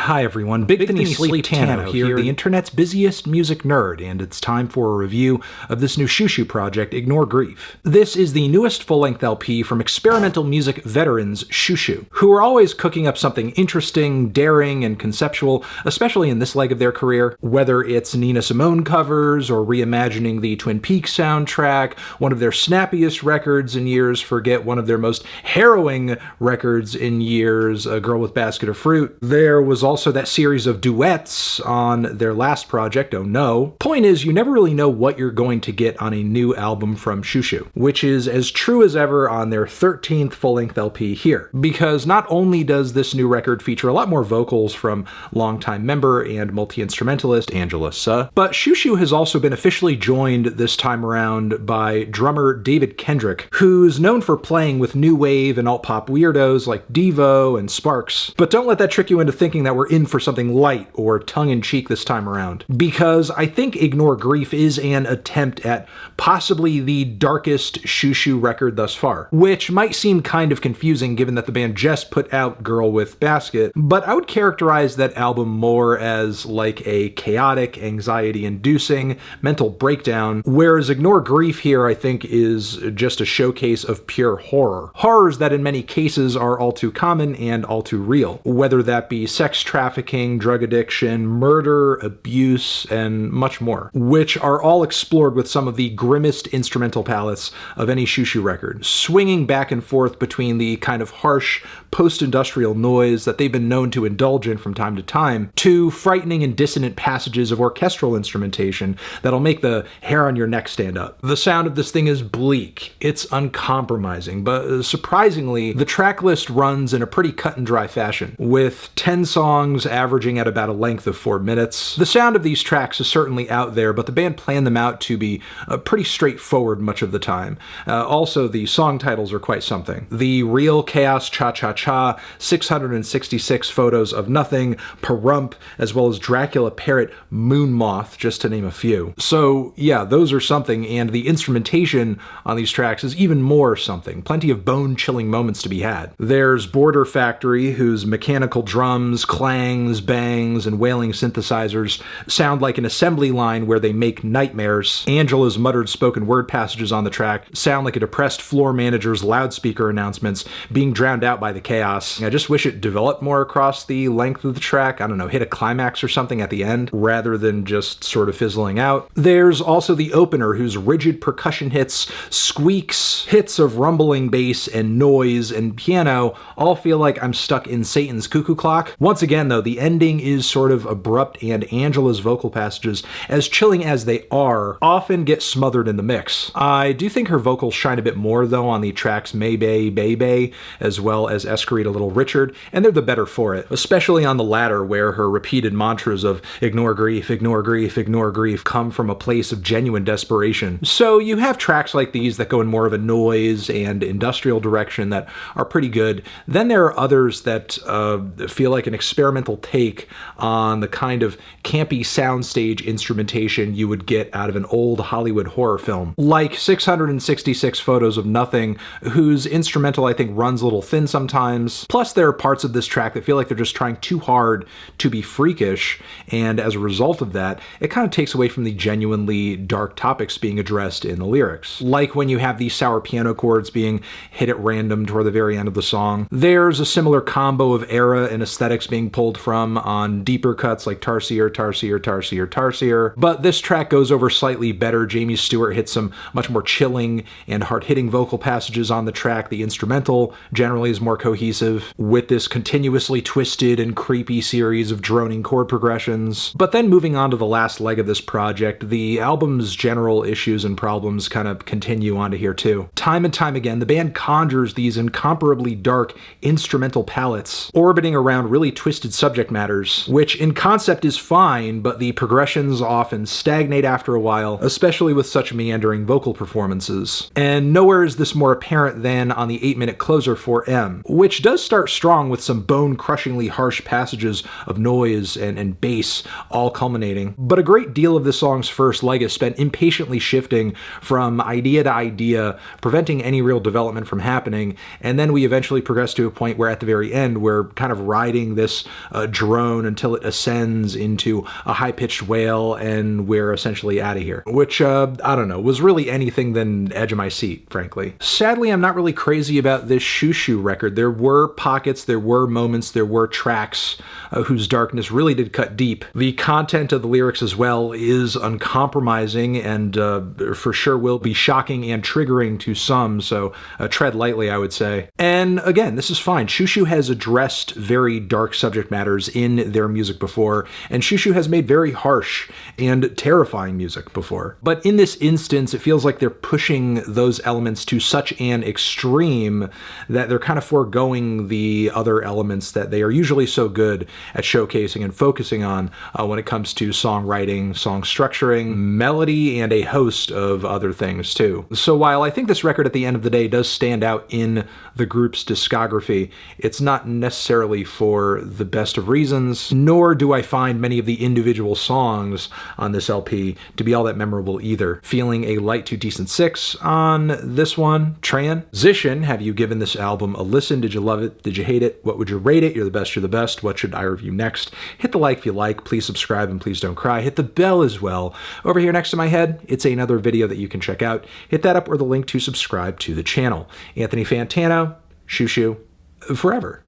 Hi everyone, Big Thinny Sleep Tano here, the internet's busiest music nerd, and it's time for a review of this new Xiu Xiu project, Ignore Grief. This is the newest full-length LP from experimental music veterans Xiu Xiu, who are always cooking up something interesting, daring, and conceptual, especially in this leg of their career. Whether it's Nina Simone covers, or reimagining the Twin Peaks soundtrack, one of their snappiest records in years, forget one of their most harrowing records in years, A Girl with Basket of Fruit. There was also that series of duets on their last project, Oh No. Point is, you never really know what you're going to get on a new album from Xiu Xiu, which is as true as ever on their 13th full-length LP here, because not only does this new record feature a lot more vocals from longtime member and multi-instrumentalist Angela Suh, but Xiu Xiu has also been officially joined this time around by drummer David Kendrick, who's known for playing with new wave and alt-pop weirdos like Devo and Sparks. But don't let that trick you into thinking that we're in for something light or tongue-in-cheek this time around, because I think Ignore Grief is an attempt at possibly the darkest Xiu Xiu record thus far, which might seem kind of confusing given that the band just put out Girl with Basket, but I would characterize that album more as like a chaotic, anxiety-inducing mental breakdown, whereas Ignore Grief here I think is just a showcase of pure horror. Horrors that in many cases are all too common and all too real, whether that be sex trafficking, drug addiction, murder, abuse, and much more, which are all explored with some of the grimmest instrumental palettes of any Xiu Xiu record, swinging back and forth between the kind of harsh post-industrial noise that they've been known to indulge in from time to time, to frightening and dissonant passages of orchestral instrumentation that'll make the hair on your neck stand up. The sound of this thing is bleak, it's uncompromising, but surprisingly, the track list runs in a pretty cut and dry fashion, with 10 songs averaging at about a length of 4 minutes. The sound of these tracks is certainly out there, but the band planned them out to be pretty straightforward much of the time. Also, the song titles are quite something. The Real Chaos Cha-Cha-Cha, 666 Photos of Nothing, Perump, as well as Dracula Parrot, Moon Moth, just to name a few. So yeah, those are something, and the instrumentation on these tracks is even more something. Plenty of bone-chilling moments to be had. There's Border Factory, whose mechanical drums, clangs, bangs, and wailing synthesizers sound like an assembly line where they make nightmares. Angela's muttered spoken word passages on the track sound like a depressed floor manager's loudspeaker announcements being drowned out by the chaos. I just wish it developed more across the length of the track. I don't know, hit a climax or something at the end, rather than just sort of fizzling out. There's also the opener, whose rigid percussion hits, squeaks, hits of rumbling bass and noise and piano all feel like I'm stuck in Satan's cuckoo clock. Once again though, the ending is sort of abrupt, and Angela's vocal passages, as chilling as they are, often get smothered in the mix. I do think her vocals shine a bit more though on the tracks MAYBAE, BAEBY, as well as ESQUERITA, Little Richard, and they're the better for it, especially on the latter, where her repeated mantras of ignore grief, ignore grief, ignore grief come from a place of genuine desperation. So you have tracks like these that go in more of a noise and industrial direction that are pretty good. Then there are others that feel like an experimental take on the kind of campy soundstage instrumentation you would get out of an old Hollywood horror film, like 666 Photos of Nothing, whose instrumental I think runs a little thin sometimes. Plus there are parts of this track that feel like they're just trying too hard to be freakish, and as a result of that, it kind of takes away from the genuinely dark topics being addressed in the lyrics. Like when you have these sour piano chords being hit at random toward the very end of the song. There's a similar combo of era and aesthetics being pulled from on deeper cuts like Tarsier, Tarsier, Tarsier, Tarsier. But this track goes over slightly better. Jamie Stewart hits some much more chilling and hard-hitting vocal passages on the track. The instrumental generally is more cohesive, with this continuously twisted and creepy series of droning chord progressions. But then moving on to the last leg of this project, the album's general issues and problems kind of continue onto here too. Time and time again, the band conjures these incomparably dark instrumental palettes, orbiting around really twisted subject matters, which in concept is fine, but the progressions often stagnate after a while, especially with such meandering vocal performances. And nowhere is this more apparent than on the 8-minute closer for M, which does start strong with some bone-crushingly harsh passages of noise and bass, all culminating. But a great deal of the song's first leg is spent impatiently shifting from idea to idea, preventing any real development from happening, and then we eventually progress to a point where at the very end we're kind of riding this drone until it ascends into a high-pitched wail, and we're essentially out of here. Which, I don't know, was really anything than edge of my seat, frankly. Sadly, I'm not really crazy about this Xiu Xiu record. There were pockets, there were moments, there were tracks whose darkness really did cut deep. The content of the lyrics as well is uncompromising and for sure will be shocking and triggering to some, so tread lightly, I would say. And again, this is fine. Xiu Xiu has addressed very dark subject matters in their music before, and Xiu Xiu has made very harsh and terrifying music before. But in this instance, it feels like they're pushing those elements to such an extreme that they're kind of foregoing the other elements that they are usually so good at showcasing and focusing on when it comes to songwriting, song structuring, melody, and a host of other things too. So while I think this record at the end of the day does stand out in the group's discography, it's not necessarily for the best of reasons, nor do I find many of the individual songs on this LP to be all that memorable either. Feeling a light to decent 6 on this one. Transition, have you given this album a listen? Did you love it? Did you hate it? What would you rate it? You're the best, you're the best. What should I review next? Hit the like if you like, please subscribe, and please don't cry. Hit the bell as well. Over here next to my head, it's another video that you can check out. Hit that up or the link to subscribe to the channel. Anthony Fantano, Xiu Xiu, forever.